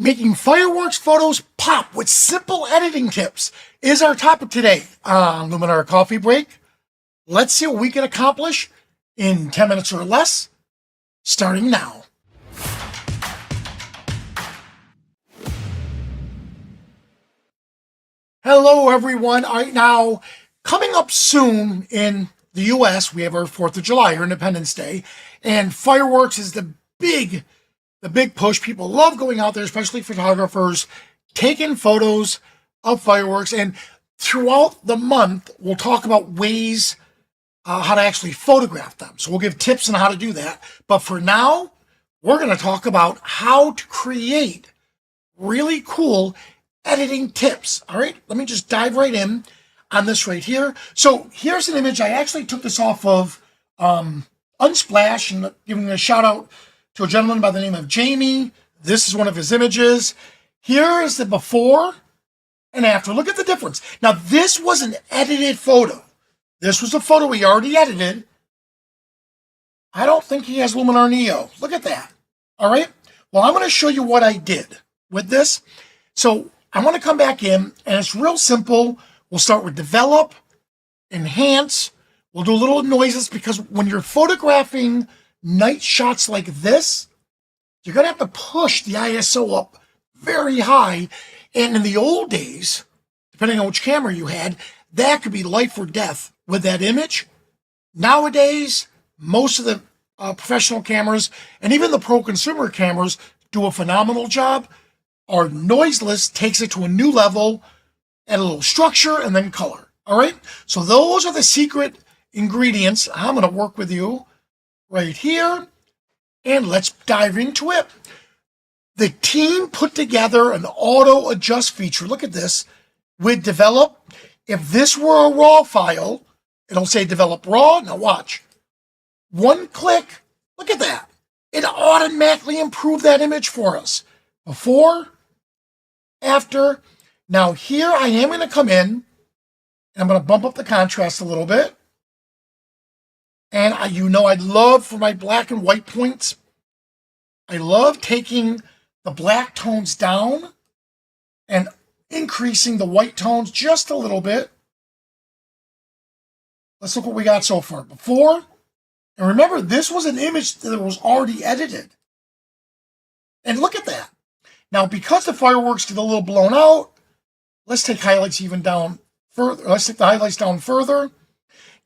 Making fireworks photos pop with simple editing tips is our topic today on Luminar Coffee Break. Let's see what we can accomplish in 10 minutes or less, starting now. Hello, everyone. All right, now, coming up soon in the U.S., we have our 4th of July, or Independence Day, and fireworks is the big push. People love going out there, especially photographers, taking photos of fireworks. And throughout the month, we'll talk about ways how to actually photograph them. So we'll give tips on how to do that. But for now, we're going to talk about how to create really cool editing tips. All right, let me just dive right in on this right here. So here's an image. I actually took this off of Unsplash, and giving a shout out to a gentleman by the name of Jamie. This is one of his images. Here is the before and after. Look at the difference. Now, this was an edited photo. This was a photo he already edited. I don't think he has Luminar Neo. Look at that. All right. Well, I'm going to show you what I did with this. So I want to come back in, and it's real simple. We'll start with develop, enhance. We'll do a little noises, because when you're photographing night shots like this, you're going to have to push the ISO up very high. And in the old days, depending on which camera you had, that could be life or death with that image. Nowadays, most of the professional cameras and even the pro consumer cameras do a phenomenal job. Our noiseless takes it to a new level, add a little structure, and then color. All right, so those are the secret ingredients. I'm going to work with you right here, and let's dive into it. The team put together an auto adjust feature. Look at this with develop. If this were a raw file, it'll say develop raw. Now watch. One click. Look at that. It automatically improved that image for us. Before, after. Now here I am going to come in, and I'm going to bump up the contrast a little bit. And I love, for my black and white points, I love taking the black tones down and increasing the white tones just a little bit. Let's look what we got so far. Before, and remember, this was an image that was already edited. And look at that. Now, because the fireworks get a little blown out, let's take highlights even down further. Let's take the highlights down further.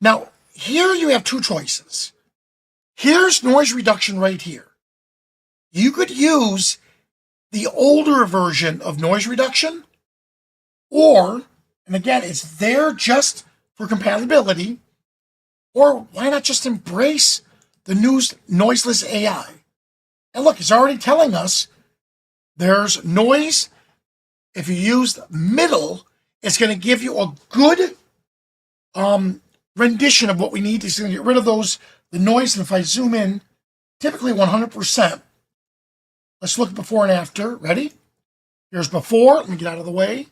Now, here you have two choices. Here's noise reduction right here. You could use the older version of noise reduction, or, and again, it's there just for compatibility, or why not just embrace the new noiseless AI? And look, it's already telling us there's noise. If you use the middle, it's going to give you a good rendition of what we need. It's going to get rid of the noise. And if I zoom in, typically 100%. Let's look at before and after. Ready? Here's before. Let me get out of the way.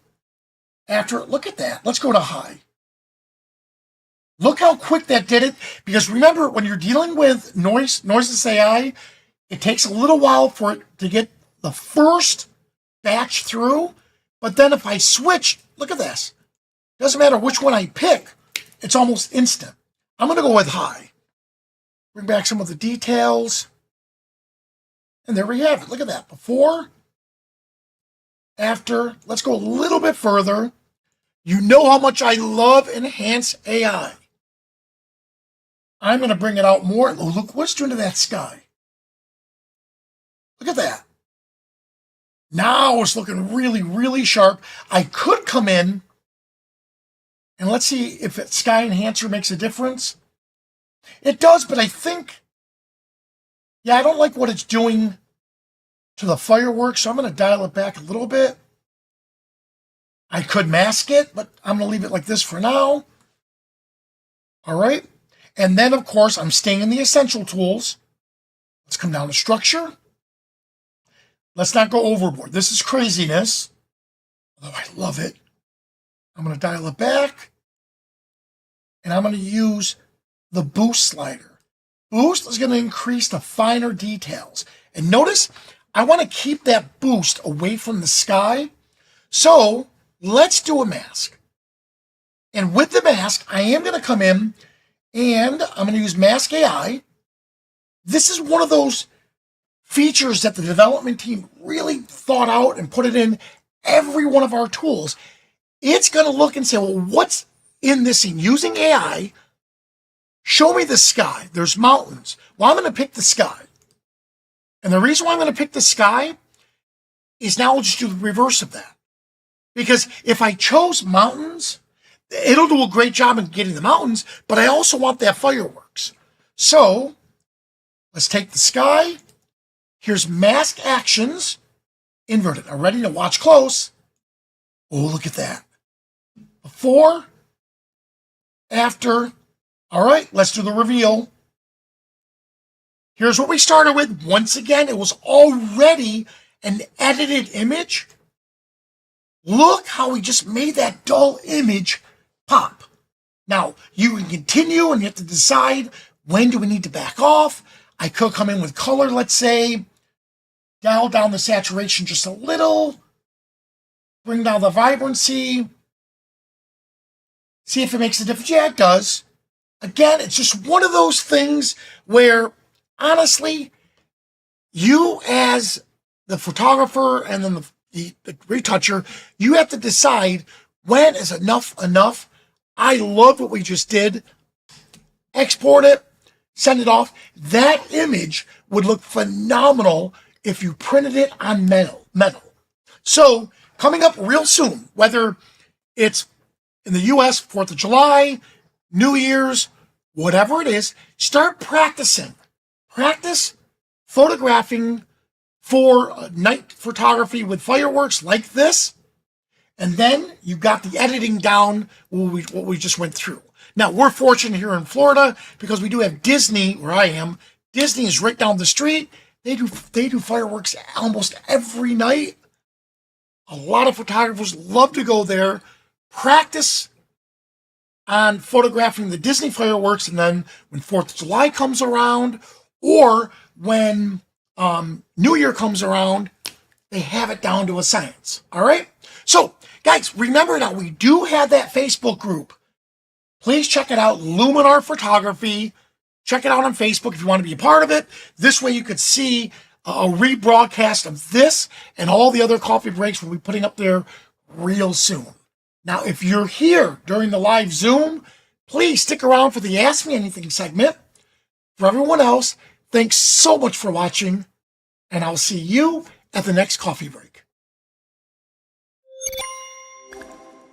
After, look at that. Let's go to high. Look how quick that did it. Because remember, when you're dealing with noiseless AI, it takes a little while for it to get the first batch through. But then if I switch, look at this. Doesn't matter which one I pick. It's almost instant. I'm going to go with high. Bring back some of the details. And there we have it. Look at that. Before, after. Let's go a little bit further. You know how much I love enhanced AI. I'm going to bring it out more. Oh, look what's doing to that sky. Look at that. Now it's looking really, really sharp. I could come in, and let's see if Sky Enhancer makes a difference. It does, but I think, I don't like what it's doing to the fireworks, so I'm going to dial it back a little bit. I could mask it, but I'm going to leave it like this for now. All right. And then, of course, I'm staying in the essential tools. Let's come down to structure. Let's not go overboard. This is craziness, although I love it. I'm going to dial it back, and I'm going to use the boost slider. Boost is going to increase the finer details. And notice I want to keep that boost away from the sky. So let's do a mask. And with the mask, I am going to come in and I'm going to use Mask AI. This is one of those features that the development team really thought out and put it in every one of our tools. It's going to look and say, well, what's in this scene? Using AI, show me the sky. There's mountains. Well, I'm going to pick the sky. And the reason why I'm going to pick the sky is now I'll just do the reverse of that. Because if I chose mountains, it'll do a great job in getting the mountains, but I also want that fireworks. So let's take the sky. Here's mask actions, inverted. Now ready to watch close. Oh, look at that. Before, after. All right, let's do the reveal. Here's what we started with. Once again, it was already an edited image. Look how we just made that dull image pop. Now, you can continue and you have to decide when do we need to back off. I could come in with color, let's say, dial down the saturation just a little, bring down the vibrancy, see if it makes a difference. Yeah, it does. Again, it's just one of those things where, honestly, you as the photographer and then the retoucher, you have to decide when is enough. I love what we just did. Export it, send it off. That image would look phenomenal if you printed it on metal. So coming up real soon, whether it's in the US, 4th of July, New Year's, whatever it is, start practicing. Practice photographing for night photography with fireworks like this. And then you got the editing down, what we just went through. Now, we're fortunate here in Florida because we do have Disney, where I am. Disney is right down the street. They do fireworks almost every night. A lot of photographers love to go there, practice on photographing the Disney fireworks, and then when 4th of July comes around, or when New Year comes around, they have it down to a science. All right? So, guys, remember now, we do have that Facebook group. Please check it out, Luminar Photography. Check it out on Facebook if you want to be a part of it. This way you could see a rebroadcast of this and all the other coffee breaks we'll be putting up there real soon. Now, if you're here during the live Zoom, please stick around for the Ask Me Anything segment. For everyone else, thanks so much for watching, and I'll see you at the next coffee break.